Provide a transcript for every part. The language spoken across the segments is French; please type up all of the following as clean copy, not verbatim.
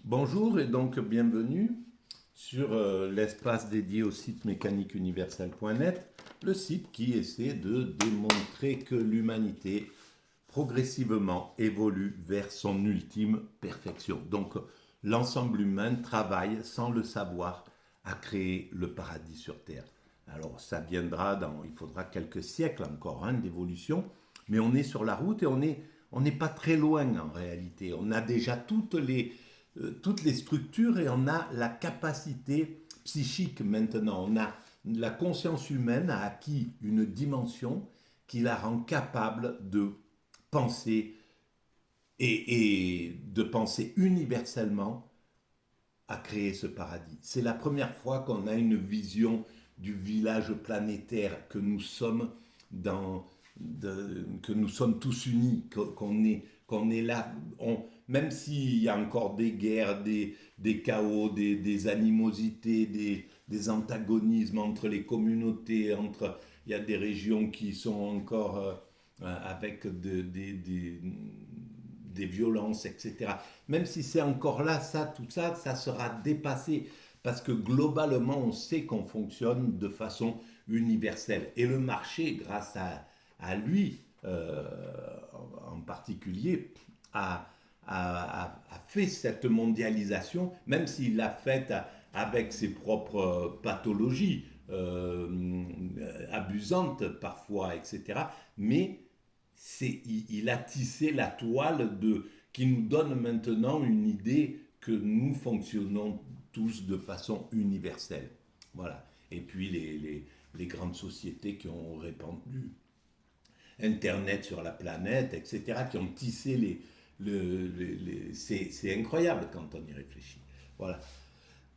Bonjour et donc bienvenue sur l'espace dédié au site mécaniqueuniverselle.net, le site qui essaie de démontrer que l'humanité progressivement évolue vers son ultime perfection. Donc l'ensemble humain travaille sans le savoir à créer le paradis sur Terre. Alors ça viendra il faudra quelques siècles encore d'évolution, mais on est sur la route et on n'est pas très loin en réalité. On a déjà toutes les structures et on a la capacité psychique maintenant. On a la conscience humaine a acquis une dimension qui la rend capable de penser et de penser universellement à créer ce paradis. C'est la première fois qu'on a une vision du village planétaire, que nous sommes que nous sommes tous unis, qu'on est là, même s'il y a encore des guerres, des chaos, des animosités, des antagonismes entre les communautés, il y a des régions qui sont encore avec des violences, etc. Même si c'est encore là, tout ça, ça sera dépassé. Parce que globalement, on sait qu'on fonctionne de façon universelle. Et le marché, grâce à lui en particulier, a, a fait cette mondialisation, même s'il l'a faite avec ses propres pathologies abusantes parfois, etc. Mais il a tissé la toile qui nous donne maintenant une idée que nous fonctionnons tous de façon universelle. Voilà. Et puis les grandes sociétés qui ont répandu Internet sur la planète, etc., qui ont tissé c'est incroyable quand on y réfléchit. Voilà.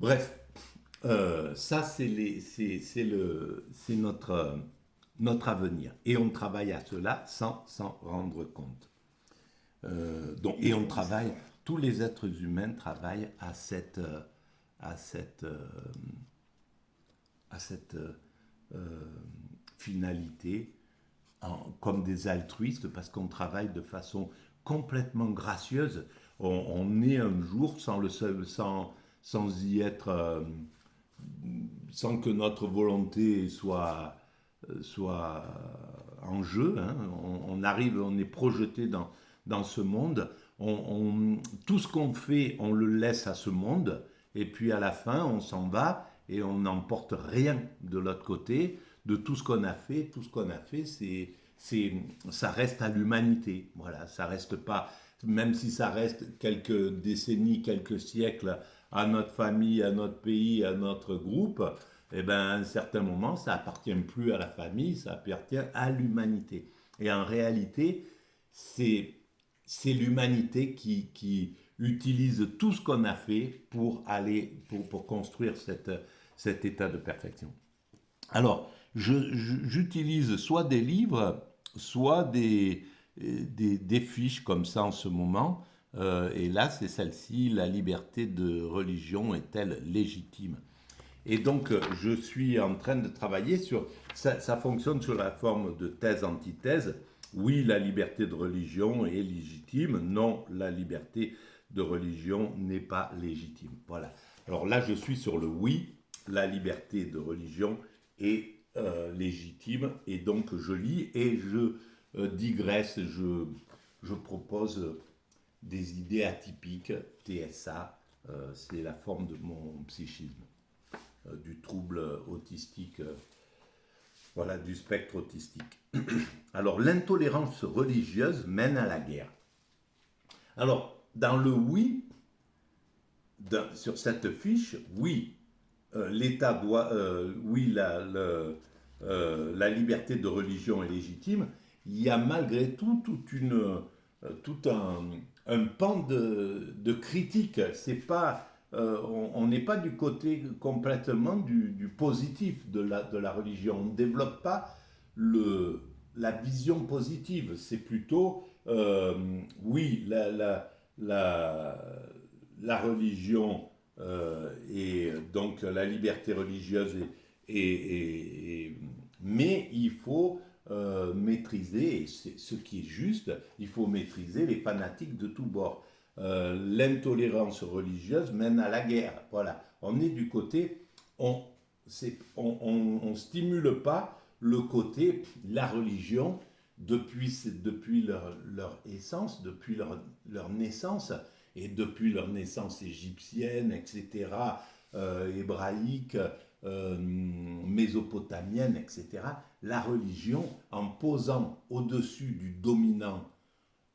Bref, ça, c'est notre avenir. Et on travaille à cela sans s'en rendre compte. Et on travaille, tous les êtres humains travaillent à cette, euh, à cette finalité comme des altruistes parce qu'on travaille de façon complètement gracieuse. On est un jour sans y être, sans que notre volonté soit en jeu. Hein. On arrive, on est projeté dans ce monde. Tout ce qu'on fait, on le laisse à ce monde. Et puis à la fin, on s'en va et on n'emporte rien de l'autre côté de tout ce qu'on a fait. Tout ce qu'on a fait, ça reste à l'humanité. Voilà, ça reste pas, même si ça reste quelques décennies, quelques siècles à notre famille, à notre pays, à notre groupe, eh ben, à un certain moment, ça appartient plus à la famille, ça appartient à l'humanité. Et en réalité, c'est c'est l'humanité qui utilise tout ce qu'on a fait pour construire cet état de perfection. Alors, j'utilise soit des livres, soit des fiches comme ça en ce moment. Et là, c'est celle-ci, la liberté de religion est-elle légitime? Et donc, je suis en train de travailler sur. Ça fonctionne sur la forme de thèse-antithèse. Oui, la liberté de religion est légitime. Non, la liberté de religion n'est pas légitime. Voilà. Alors là, je suis sur le oui, la liberté de religion est légitime. Et donc, je lis et je digresse, je propose des idées atypiques, TSA, c'est la forme de mon psychisme du trouble autistique, voilà, du spectre autistique. Alors, l'intolérance religieuse mène à la guerre. Alors, dans le oui, sur cette fiche, oui, l'État doit, oui, la liberté de religion est légitime. Il y a malgré tout tout un pan de critique. C'est pas, on n'est pas du côté complètement du positif de la religion. On ne développe pas la vision positive. C'est plutôt, oui, la, la religion et donc la liberté religieuse mais il faut maîtriser, et c'est ce qui est juste, il faut maîtriser les fanatiques de tous bords. l'intolérance religieuse mène à la guerre. Voilà, on est du côté, on stimule pas le côté, la religion, depuis leur essence, depuis leur naissance, et depuis leur naissance égyptienne, etc., hébraïque, mésopotamienne, etc., la religion, en posant au-dessus du dominant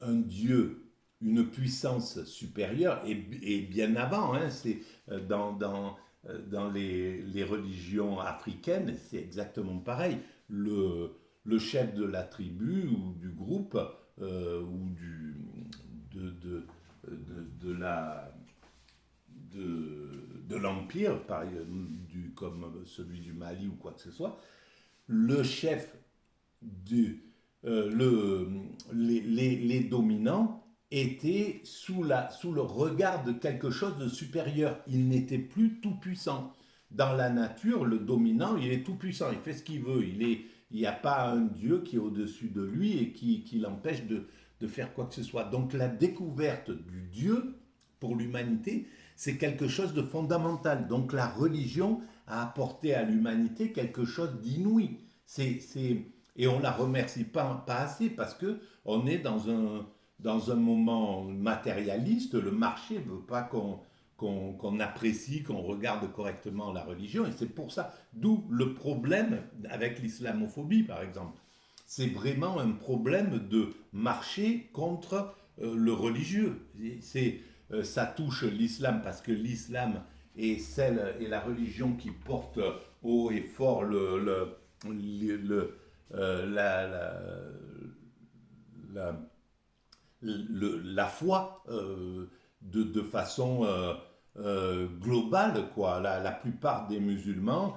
un Dieu, une puissance supérieure, et bien avant, hein, c'est dans les religions africaines, c'est exactement pareil. Le chef de la tribu ou du groupe ou de la de l'empire, comme celui du Mali ou quoi que ce soit, le chef du, les dominants étaient sous le regard de quelque chose de supérieur. Il n'était plus tout puissant. Dans la nature, le dominant, il est tout puissant, il fait ce qu'il veut. Il n'y a pas un Dieu qui est au-dessus de lui et qui l'empêche de faire quoi que ce soit. Donc la découverte du Dieu pour l'humanité, c'est quelque chose de fondamental. Donc la religion a apporté à l'humanité quelque chose d'inouï. Et on ne la remercie pas assez parce qu'on est dans un moment matérialiste. Le marché ne veut pas qu'on apprécie, qu'on regarde correctement la religion. Et c'est pour ça, d'où le problème avec l'islamophobie, par exemple. C'est vraiment un problème de marché contre le religieux. Ça touche l'islam parce que l'islam est la religion qui porte haut et fort la, la foi de façon globale, quoi. La plupart des musulmans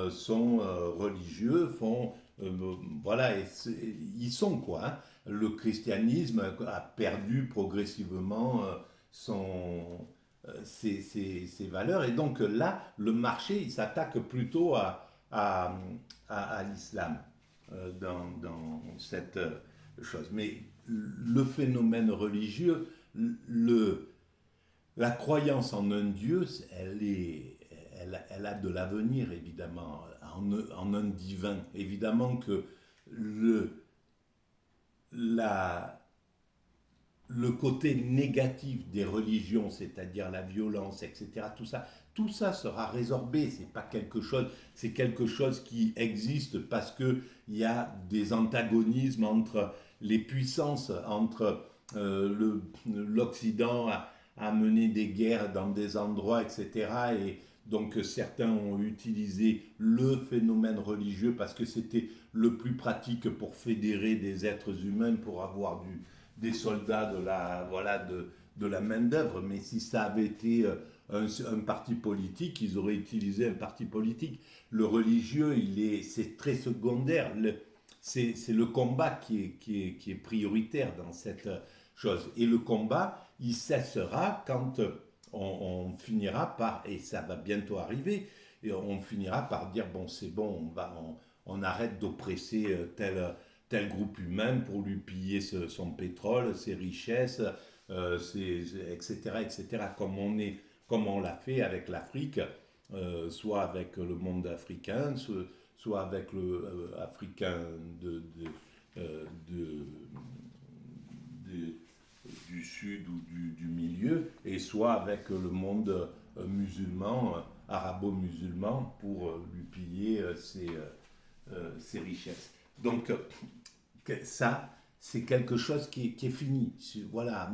sont religieux, voilà, ils sont quoi. Hein. Le christianisme a perdu progressivement ses valeurs, et donc là, le marché, il s'attaque plutôt à l'islam dans cette chose. Mais le phénomène religieux, la croyance en un Dieu, elle a de l'avenir, évidemment, en un divin. Évidemment que le, la, le côté négatif des religions, c'est-à-dire la violence, etc., tout ça sera résorbé. C'est quelque chose qui existe parce que il y a des antagonismes entre les puissances, entre l'Occident a mené des guerres dans des endroits, etc. Et donc certains ont utilisé le phénomène religieux parce que c'était le plus pratique pour fédérer des êtres humains, pour avoir des soldats de la main-d'œuvre. Mais si ça avait été un parti politique, ils auraient utilisé un parti politique. Le religieux, c'est très secondaire. C'est le combat qui est prioritaire dans cette chose. Et le combat, il cessera quand on finira par, et ça va bientôt arriver, et on finira par dire, bon, c'est bon, on arrête d'oppresser tel groupe humain pour lui piller son pétrole, ses richesses, etc., etc., comme on l'a fait avec l'Afrique, soit avec le monde africain, soit avec le africain de, de- du sud ou du milieu, et soit avec le monde musulman, arabo-musulman, pour lui piller ses richesses. Donc ça, c'est quelque chose qui est fini. Voilà,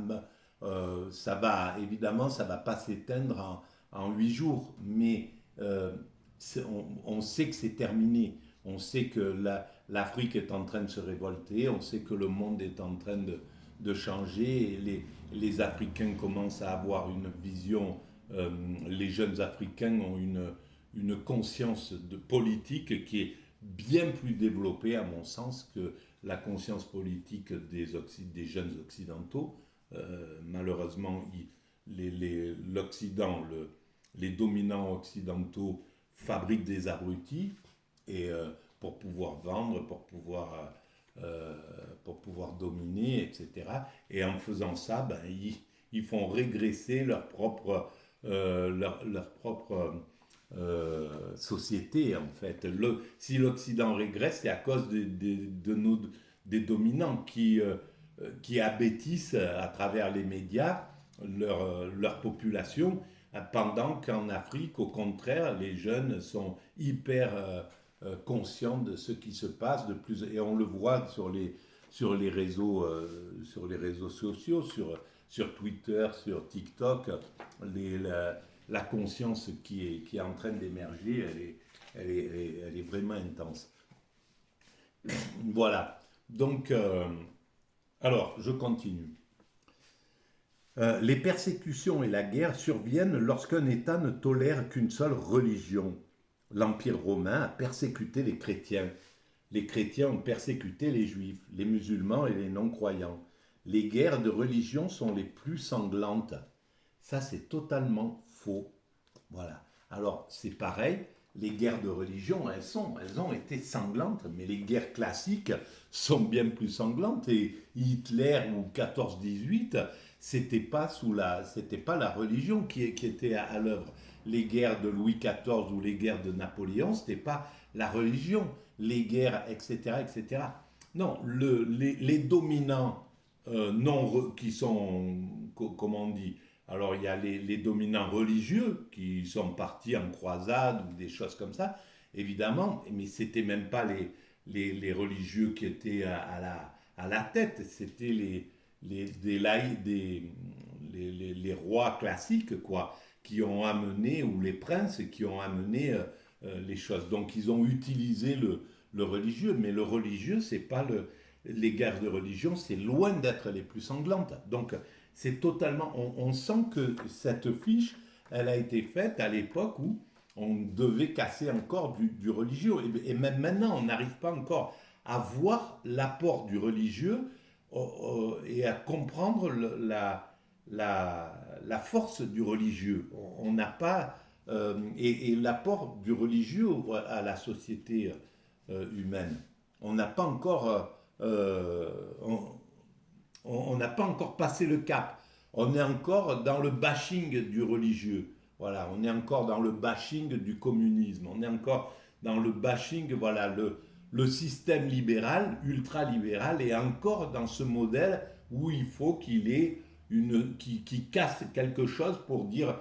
ça va, évidemment, ça va pas s'éteindre en 8 jours, mais on sait que c'est terminé. On sait que l'Afrique est en train de se révolter, on sait que le monde est en train de changer, et les Africains commencent à avoir une vision, les jeunes Africains ont une conscience de politique qui est bien plus développée, à mon sens, que la conscience politique des jeunes occidentaux. Malheureusement, l'Occident, les dominants occidentaux fabriquent des abrutis, et pour pouvoir vendre, pour pouvoir dominer, etc. Et en faisant ça, ben, ils font régresser leur propre société, en fait. Si l'Occident régresse, c'est à cause des dominants qui abêtissent à travers les médias leur population, pendant qu'en Afrique, au contraire, les jeunes sont hyper conscients de ce qui se passe et on le voit sur les réseaux sociaux, sur Twitter, sur TikTok, la conscience qui est en train d'émerger, elle est vraiment intense. Voilà. Donc, alors, je continue. Les persécutions et la guerre surviennent lorsqu'un État ne tolère qu'une seule religion. L'Empire romain a persécuté les chrétiens. Les chrétiens ont persécuté les juifs, les musulmans et les non-croyants. Les guerres de religion sont les plus sanglantes. Ça, c'est totalement faux. Voilà. Alors, c'est pareil, les guerres de religion, elles ont été sanglantes, mais les guerres classiques sont bien plus sanglantes. Et Hitler ou 14-18, c'était pas la religion qui était à l'œuvre. Les guerres de Louis XIV ou les guerres de Napoléon, c'était pas la religion. Les guerres, etc., etc. Non, les dominants non, qui sont, comment on dit, alors il y a les dominants religieux qui sont partis en croisade ou des choses comme ça, évidemment, mais c'était même pas les religieux qui étaient à la tête, c'était les rois classiques, quoi, qui ont amené, ou les princes qui ont amené les choses. Donc ils ont utilisé le religieux, mais le religieux, c'est pas les guerres de religion, c'est loin d'être les plus sanglantes. Donc c'est totalement, on sent que cette fiche, elle a été faite à l'époque où on devait casser encore du religieux. Et même maintenant, on n'arrive pas encore à voir l'apport du religieux et à comprendre la force du religieux. On n'a pas. Et l'apport du religieux à la société humaine. On n'a pas encore. On n'a pas encore passé le cap. On est encore dans le bashing du religieux. Voilà, on est encore dans le bashing du communisme. On est encore dans le bashing, voilà, le système libéral, ultra-libéral, est encore dans ce modèle où il faut qu'il ait qui casse quelque chose pour dire,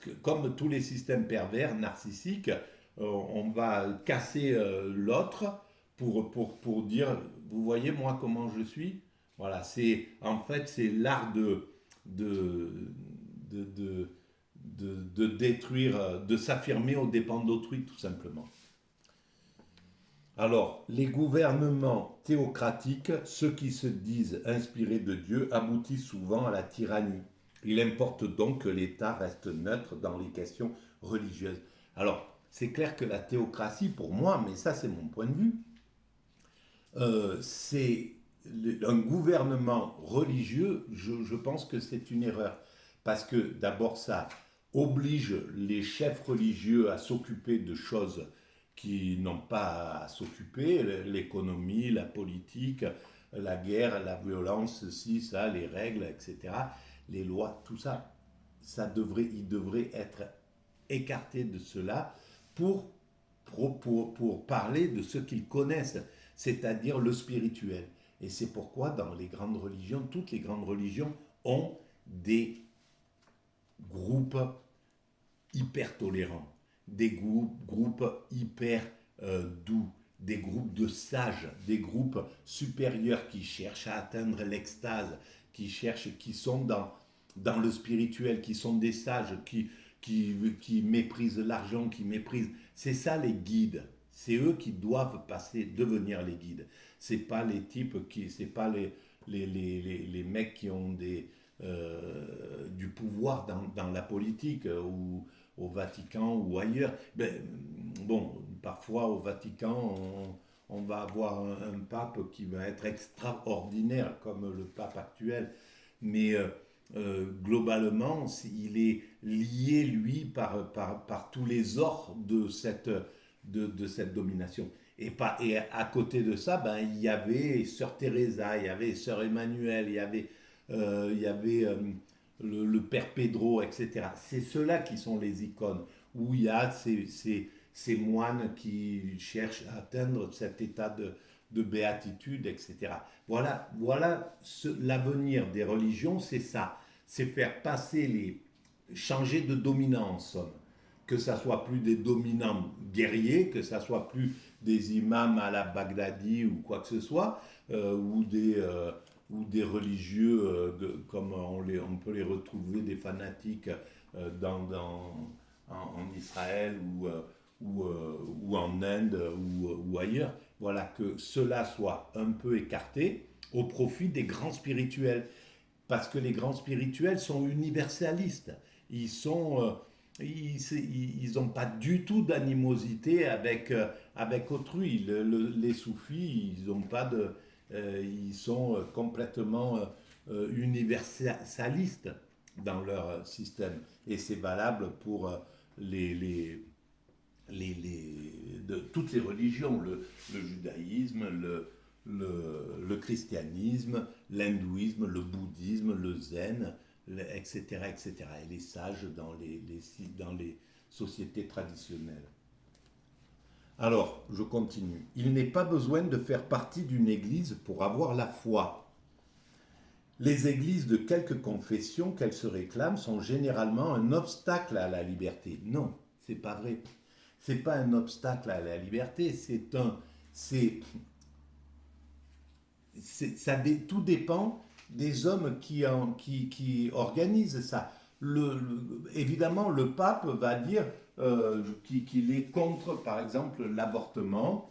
que comme tous les systèmes pervers, narcissiques, on va casser l'autre pour dire, vous voyez moi comment je suis. Voilà, en fait c'est l'art de, de, de détruire, de s'affirmer aux dépens d'autrui, tout simplement. Alors, les gouvernements théocratiques, ceux qui se disent inspirés de Dieu, aboutissent souvent à la tyrannie. Il importe donc que l'État reste neutre dans les questions religieuses. Alors, c'est clair que la théocratie, pour moi, mais ça c'est mon point de vue, c'est un gouvernement religieux, je pense que c'est une erreur. Parce que d'abord, ça oblige les chefs religieux à s'occuper de choses qui n'ont pas à s'occuper, l'économie, la politique, la guerre, la violence, ceci, ça, les règles, etc., les lois, tout ça, ils devraient être écartés de cela pour, pour parler de ce qu'ils connaissent, c'est-à-dire le spirituel. Et c'est pourquoi dans les grandes religions, toutes les grandes religions ont des groupes hyper tolérants, des groupes hyper doux, des groupes de sages, des groupes supérieurs qui cherchent à atteindre l'extase, qui sont dans le spirituel, qui sont des sages, qui méprisent l'argent, qui méprisent. C'est ça les guides. C'est eux qui doivent devenir les guides. C'est pas les types c'est pas les mecs qui ont du pouvoir dans la politique ou au Vatican ou ailleurs. Ben, bon, parfois au Vatican, on va avoir un pape qui va être extraordinaire, comme le pape actuel, mais globalement, il est lié, lui, par tous les ors de cette domination. Et à côté de ça, ben, il y avait Sœur Teresa, il y avait Sœur Emmanuel, il y avait le Père Pedro, etc. C'est ceux-là qui sont les icônes, où il y a ces moines qui cherchent à atteindre cet état de béatitude, etc. Voilà l'avenir des religions, c'est ça. C'est faire passer changer de dominant en somme. Que ça soit plus des dominants guerriers, que ça soit plus des imams à la Baghdadi ou quoi que ce soit, ou des religieux comme on peut les retrouver, des fanatiques en Israël ou en Inde ou ailleurs. Voilà, que cela soit un peu écarté au profit des grands spirituels. Parce que les grands spirituels sont universalistes. Ils sont... ils n'ont pas du tout d'animosité avec autrui. Les soufis, ils ont pas de, ils sont complètement universalistes dans leur système. Et c'est valable pour les, les, de toutes les religions, le judaïsme, le christianisme, l'hindouisme, le bouddhisme, le zen, etc., etc. Et les sages dans les sociétés traditionnelles. Alors, je continue. Il n'est pas besoin de faire partie d'une église pour avoir la foi. Les églises de quelque confession qu'elles se réclament sont généralement un obstacle à la liberté. Non, c'est pas vrai. C'est pas un obstacle à la liberté, c'est tout dépend des hommes qui organisent ça. Évidemment, le pape va dire qu'il est contre, par exemple, l'avortement,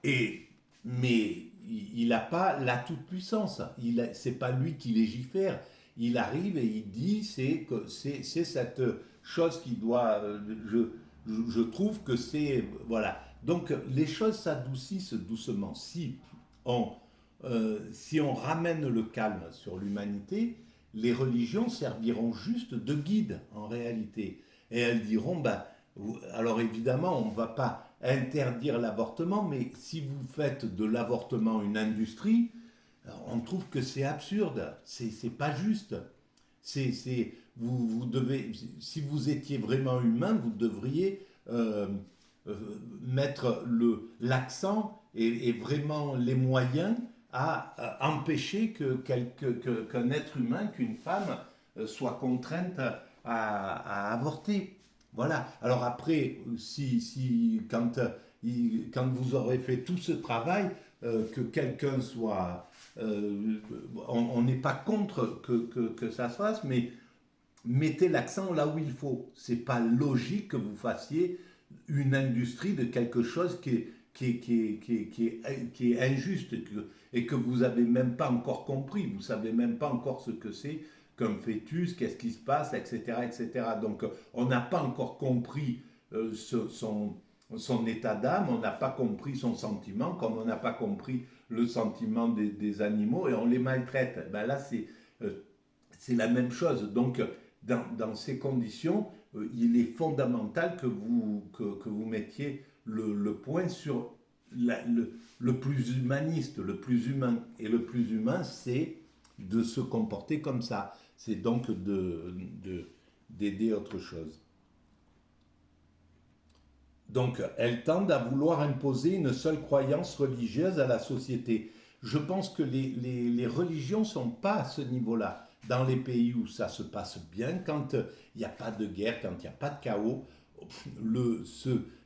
mais il n'a pas la toute-puissance. C'est pas lui qui légifère. Il arrive et il dit c'est cette chose qui doit. Je trouve que c'est. Voilà. Donc les choses s'adoucissent doucement. On, si on ramène le calme sur l'humanité, les religions serviront juste de guide en réalité. Et elles diront, bah, alors évidemment, on ne va pas interdire l'avortement, mais si vous faites de l'avortement une industrie, on trouve que c'est absurde, c'est pas juste. Vous devez, si vous étiez vraiment humain, vous devriez euh, mettre l'accent et vraiment les moyens à empêcher qu'un être humain, qu'une femme soit contrainte à avorter. Voilà. Alors après, quand vous aurez fait tout ce travail, que quelqu'un soit... on n'est pas contre que ça se fasse, mais mettez l'accent là où il faut. C'est pas logique que vous fassiez une industrie de quelque chose qui est injuste et que vous n'avez même pas encore compris. Vous ne savez même pas encore ce que c'est qu'un fœtus, qu'est-ce qui se passe, etc., etc. Donc on n'a pas encore compris son état d'âme, on n'a pas compris son sentiment, comme on n'a pas compris le sentiment des animaux et on les maltraite. Ben là, c'est la même chose. Donc, dans ces conditions, il est fondamental que vous mettiez le point sur le plus humaniste, le plus humain. Et le plus humain, c'est de se comporter comme ça. C'est donc d'aider autre chose. Donc, elles tendent à vouloir imposer une seule croyance religieuse à la société. Je pense que les religions ne sont pas à ce niveau-là. Dans les pays où ça se passe bien, quand il n'y a pas de guerre, quand il n'y a pas de chaos,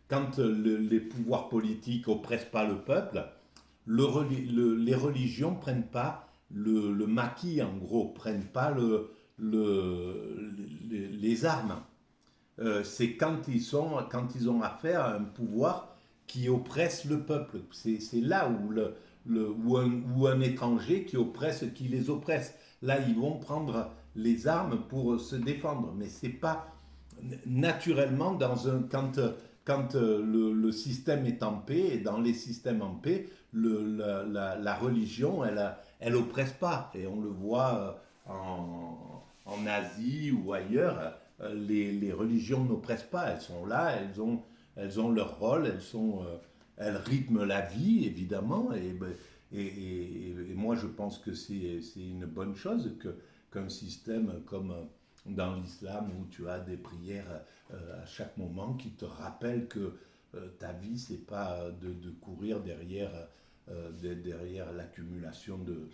quand les pouvoirs politiques oppressent pas le peuple, les religions prennent pas le maquis, en gros, prennent pas les armes. C'est quand ils ont affaire à un pouvoir qui oppresse le peuple. C'est là où un étranger qui oppresse, qui les oppresse. Là, ils vont prendre les armes pour se défendre. Mais c'est pas naturellement quand le système est en paix, et dans les systèmes en paix, la religion, elle oppresse pas. Et on le voit en Asie ou ailleurs, les religions n'oppressent pas. Elles sont là, elles ont leur rôle, elles rythment la vie, évidemment. Et moi, je pense que c'est une bonne chose que qu'un système comme dans l'islam où tu as des prières à chaque moment qui te rappellent que ta vie, c'est pas de courir derrière l'accumulation de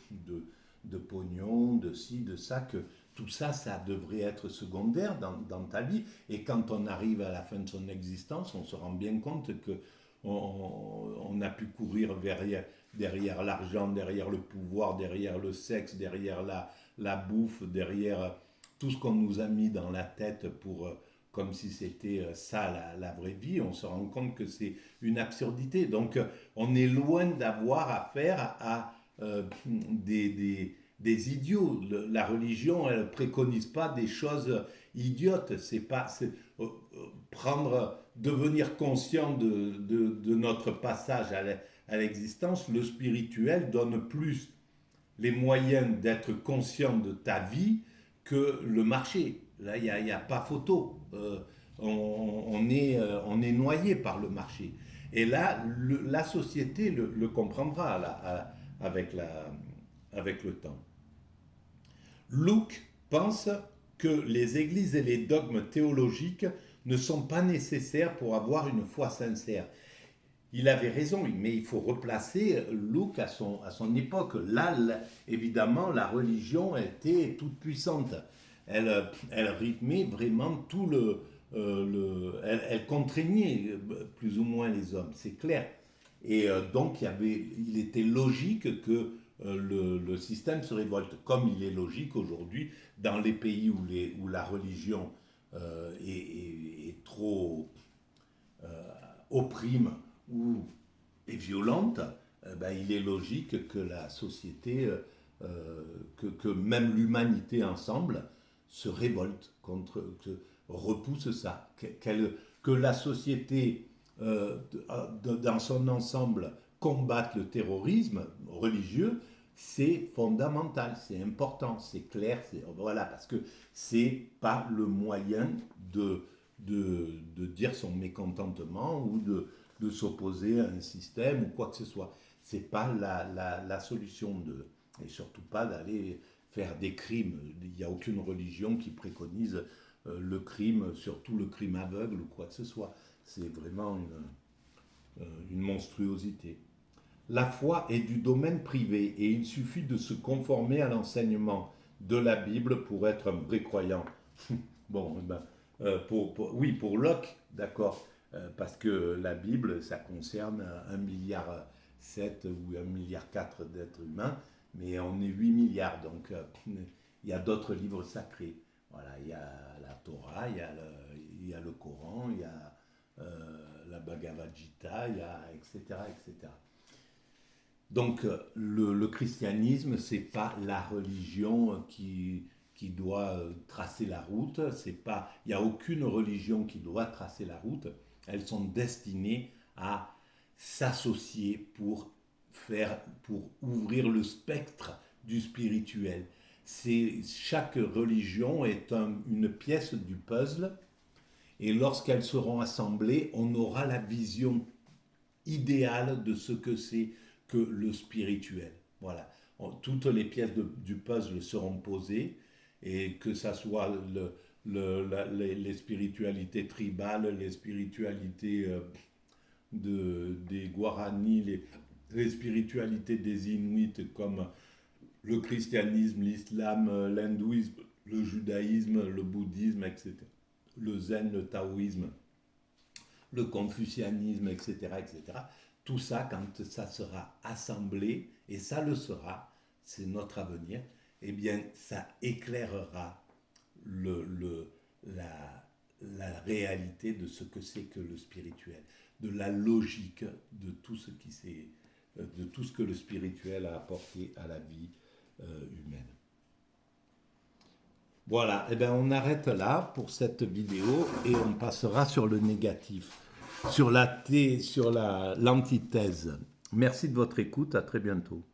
pognon, de ci, de ça, que tout ça, ça devrait être secondaire dans ta vie. Et quand on arrive à la fin de son existence, on se rend bien compte que on a pu courir derrière l'argent, derrière le pouvoir, derrière le sexe, derrière la bouffe, derrière tout ce qu'on nous a mis dans la tête comme si c'était ça la vraie vie. On se rend compte que c'est une absurdité. Donc on est loin d'avoir affaire à des idiots. La religion, elle ne préconise pas des choses idiotes. C'est pas devenir conscient de notre passage à l'existence. Le spirituel donne plus les moyens d'être conscient de ta vie que le marché. Là, il n'y a pas photo. On est noyé par le marché. Et là, la société le comprendra avec le temps. Luke pense que les églises et les dogmes théologiques ne sont pas nécessaires pour avoir une foi sincère. Il avait raison, mais il faut replacer Luke à son époque. Là, évidemment, la religion était toute puissante. Elle rythmait vraiment tout elle contraignait plus ou moins les hommes, c'est clair. Et donc, il était logique que le système se révolte, comme il est logique aujourd'hui dans les pays où la religion est trop opprime ou est violente. Il est logique que la société, que même l'humanité ensemble, se révolte repousse ça, que la société dans son ensemble combatte le terrorisme religieux, c'est fondamental, c'est important, c'est clair, voilà, parce que c'est pas le moyen de dire son mécontentement ou de s'opposer à un système ou quoi que ce soit. C'est pas la solution et surtout pas d'aller faire des crimes. Il n'y a aucune religion qui préconise le crime, surtout le crime aveugle ou quoi que ce soit. C'est vraiment une monstruosité. La foi est du domaine privé et il suffit de se conformer à l'enseignement de la Bible pour être un vrai croyant. Bon, oui, pour Locke, d'accord, parce que la Bible, ça concerne 1,7 milliard ou 1,4 milliard d'êtres humains, mais on est 8 milliards, donc il y a d'autres livres sacrés. Voilà, il y a la Torah, il y a le Coran, il y a la Bhagavad Gita, etc., etc. Donc le christianisme, c'est pas la religion qui doit tracer la route. Il n'y a aucune religion qui doit tracer la route. Elles sont destinées à s'associer pour ouvrir le spectre du spirituel. Chaque religion est une pièce du puzzle, et lorsqu'elles seront assemblées, on aura la vision idéale de ce que c'est que le spirituel. Voilà. Toutes les pièces du puzzle seront posées, et que ça soit les spiritualités tribales, les spiritualités des Guaranis, les spiritualités des Inuits comme le christianisme, l'islam, l'hindouisme, le judaïsme, le bouddhisme, etc. Le zen, le taoïsme, le confucianisme, etc., etc. Tout ça, quand ça sera assemblé, et ça le sera, c'est notre avenir, eh bien, ça éclairera la réalité de ce que c'est que le spirituel, de la logique de tout ce que le spirituel a apporté à la vie humaine. Voilà, et bien on arrête là pour cette vidéo et on passera sur le négatif, sur l'antithèse. Merci de votre écoute, à très bientôt.